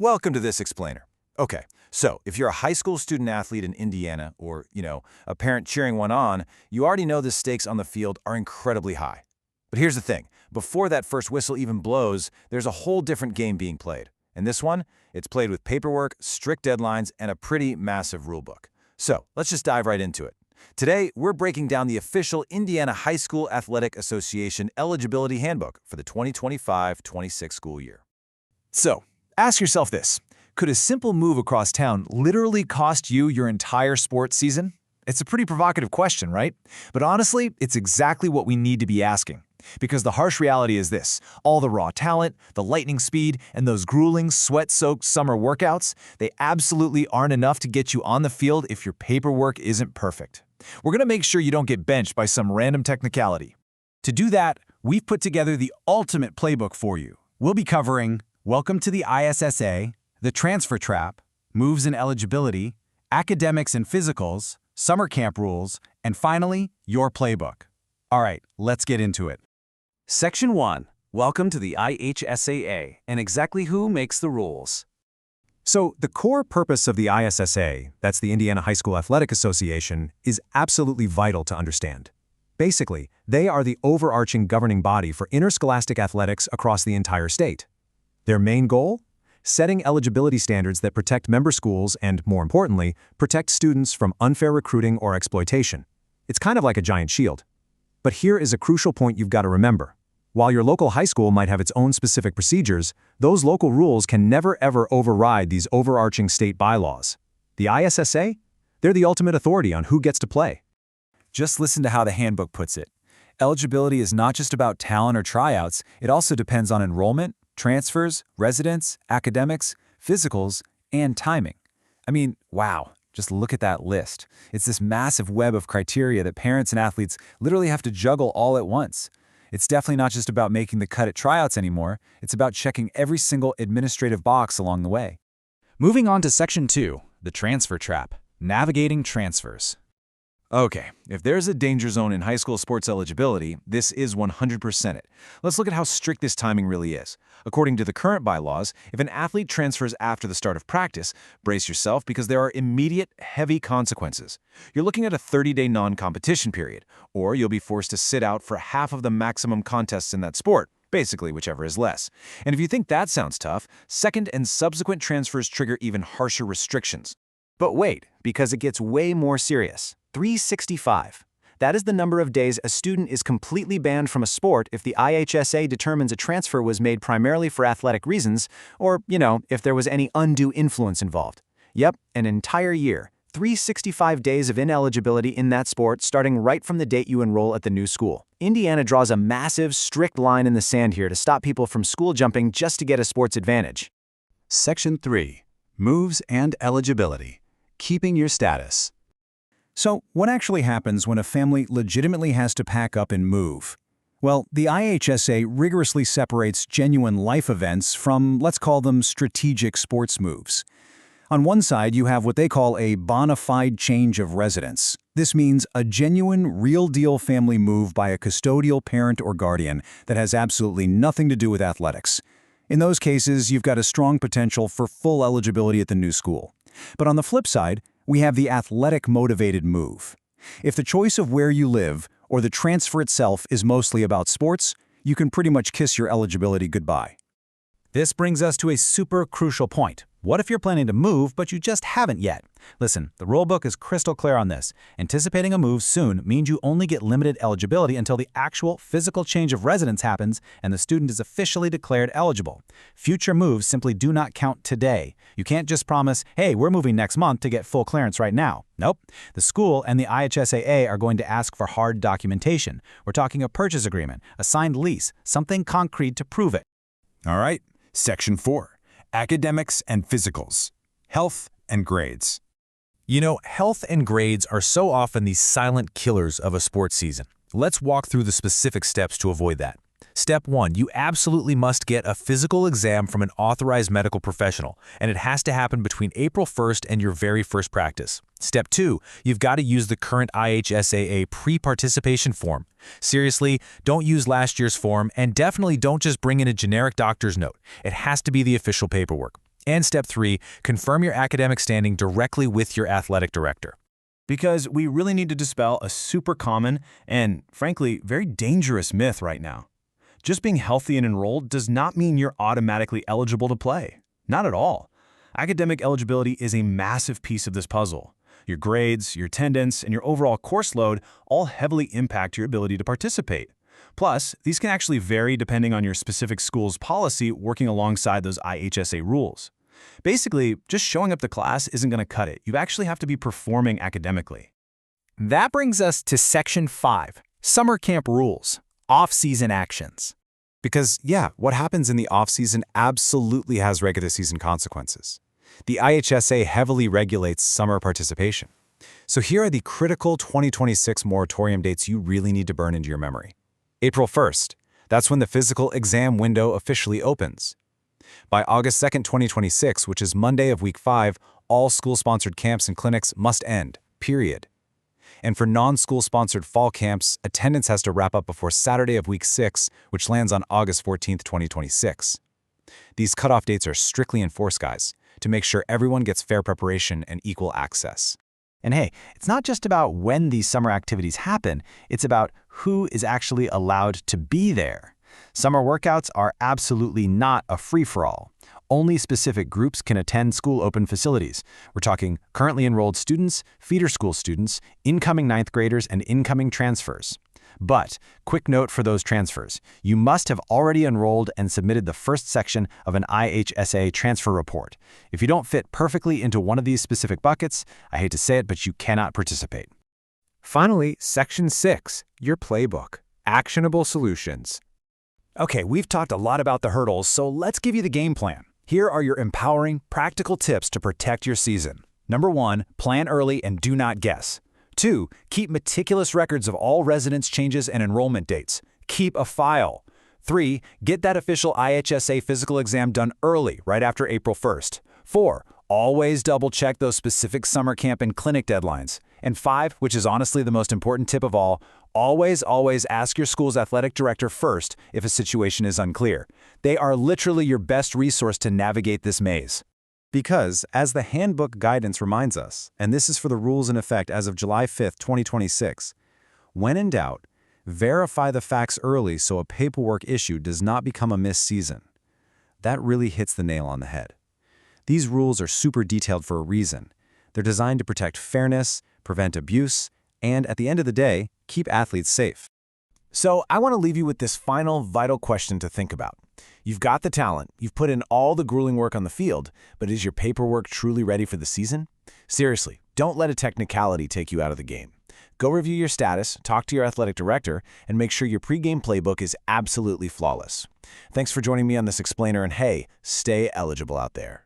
Welcome to this explainer. Okay, so if you're a high school student athlete in Indiana or, a parent cheering one on, you already know the stakes on the field are incredibly high. But here's the thing. Before that first whistle even blows, there's a whole different game being played. And this one, it's played with paperwork, strict deadlines, and a pretty massive rulebook. So let's just dive right into it. Today, we're breaking down the official Indiana High School Athletic Association Eligibility Handbook for the 2025-26 school year. So, ask yourself this. Could a simple move across town literally cost you your entire sports season? It's a pretty provocative question, right? But honestly, it's exactly what we need to be asking. Because the harsh reality is this. All the raw talent, the lightning speed, and those grueling, sweat-soaked summer workouts, they absolutely aren't enough to get you on the field if your paperwork isn't perfect. We're going to make sure you don't get benched by some random technicality. To do that, we've put together the ultimate playbook for you. We'll be covering Welcome to the ISSA, the transfer trap, moves and eligibility, academics and physicals, summer camp rules, and finally, your playbook. All right, let's get into it. Section 1. Welcome to the IHSAA, and exactly who makes the rules. So, the core purpose of the ISSA, that's the Indiana High School Athletic Association, is absolutely vital to understand. Basically, they are the overarching governing body for interscholastic athletics across the entire state. Their main goal? Setting eligibility standards that protect member schools and, more importantly, protect students from unfair recruiting or exploitation. It's kind of like a giant shield. But here is a crucial point you've got to remember. While your local high school might have its own specific procedures, those local rules can never ever override these overarching state bylaws. The ISSA? They're the ultimate authority on who gets to play. Just listen to how the handbook puts it. Eligibility is not just about talent or tryouts, it also depends on enrollment, transfers, residence, academics, physicals, and timing. I mean, wow, just look at that list. It's this massive web of criteria that parents and athletes literally have to juggle all at once. It's definitely not just about making the cut at tryouts anymore, it's about checking every single administrative box along the way. Moving on to Section 2, the transfer trap, navigating transfers. Okay, if there's a danger zone in high school sports eligibility, this is 100% it. Let's look at how strict this timing really is. According to the current bylaws, if an athlete transfers after the start of practice, brace yourself because there are immediate, heavy consequences. You're looking at a 30-day non-competition period, or you'll be forced to sit out for half of the maximum contests in that sport, basically whichever is less. And if you think that sounds tough, second and subsequent transfers trigger even harsher restrictions. But wait, because it gets way more serious. 365. That is the number of days a student is completely banned from a sport if the IHSA determines a transfer was made primarily for athletic reasons, or, if there was any undue influence involved. Yep, an entire year. 365 days of ineligibility in that sport starting right from the date you enroll at the new school. Indiana draws a massive, strict line in the sand here to stop people from school jumping just to get a sports advantage. Section 3. Moves and eligibility. Keeping your status. So, what actually happens when a family legitimately has to pack up and move? Well, the IHSA rigorously separates genuine life events from, let's call them, strategic sports moves. On one side, you have what they call a bona fide change of residence. This means a genuine, real-deal family move by a custodial parent or guardian that has absolutely nothing to do with athletics. In those cases, you've got a strong potential for full eligibility at the new school. But on the flip side, we have the athletic-motivated move. If the choice of where you live or the transfer itself is mostly about sports, you can pretty much kiss your eligibility goodbye. This brings us to a super crucial point. What if you're planning to move, but you just haven't yet? Listen, the rulebook is crystal clear on this. Anticipating a move soon means you only get limited eligibility until the actual physical change of residence happens and the student is officially declared eligible. Future moves simply do not count today. You can't just promise, hey, we're moving next month to get full clearance right now. Nope. The school and the IHSAA are going to ask for hard documentation. We're talking a purchase agreement, a signed lease, something concrete to prove it. All right, Section 4. Academics and physicals. Health and grades. Health and grades are so often the silent killers of a sports season. Let's walk through the specific steps to avoid that. Step 1, you absolutely must get a physical exam from an authorized medical professional, and it has to happen between April 1st and your very first practice. Step 2, you've got to use the current IHSAA pre-participation form. Seriously, don't use last year's form, and definitely don't just bring in a generic doctor's note. It has to be the official paperwork. And step 3, confirm your academic standing directly with your athletic director. Because we really need to dispel a super common and, frankly, very dangerous myth right now. Just being healthy and enrolled does not mean you're automatically eligible to play. Not at all. Academic eligibility is a massive piece of this puzzle. Your grades, your attendance, and your overall course load all heavily impact your ability to participate. Plus, these can actually vary depending on your specific school's policy working alongside those IHSA rules. Basically, just showing up to class isn't going to cut it. You actually have to be performing academically. That brings us to Section 5, Summer Camp Rules, Off-Season Actions. Because, yeah, what happens in the off-season absolutely has regular season consequences. The IHSA heavily regulates summer participation. So here are the critical 2026 moratorium dates you really need to burn into your memory. April 1st, that's when the physical exam window officially opens. By August 2nd, 2026, which is Monday of week 5, all school-sponsored camps and clinics must end, period. And for non-school-sponsored fall camps, attendance has to wrap up before Saturday of week 6, which lands on August 14th, 2026. These cutoff dates are strictly enforced, guys, to make sure everyone gets fair preparation and equal access. And hey, it's not just about when these summer activities happen, it's about who is actually allowed to be there. Summer workouts are absolutely not a free-for-all. Only specific groups can attend school-open facilities. We're talking currently enrolled students, feeder school students, incoming 9th graders, and incoming transfers. But, quick note for those transfers, you must have already enrolled and submitted the first section of an IHSA transfer report. If you don't fit perfectly into one of these specific buckets, I hate to say it, but you cannot participate. Finally, Section 6, your playbook, actionable solutions. Okay, we've talked a lot about the hurdles, so let's give you the game plan. Here are your empowering, practical tips to protect your season. Number 1, plan early and do not guess. 2, keep meticulous records of all residence changes and enrollment dates. Keep a file. 3, get that official IHSA physical exam done early, right after April 1st. 4, always double-check those specific summer camp and clinic deadlines. And 5, which is honestly the most important tip of all, always ask your school's athletic director first if a situation is unclear. They are literally your best resource to navigate this maze. Because, as the handbook guidance reminds us, and this is for the rules in effect as of July 5th, 2026, when in doubt, verify the facts early so a paperwork issue does not become a missed season. That really hits the nail on the head. These rules are super detailed for a reason. They're designed to protect fairness, prevent abuse, and at the end of the day, keep athletes safe. So I want to leave you with this final vital question to think about. You've got the talent, you've put in all the grueling work on the field, but is your paperwork truly ready for the season? Seriously, don't let a technicality take you out of the game. Go review your status, talk to your athletic director, and make sure your pregame playbook is absolutely flawless. Thanks for joining me on this explainer, and hey, stay eligible out there.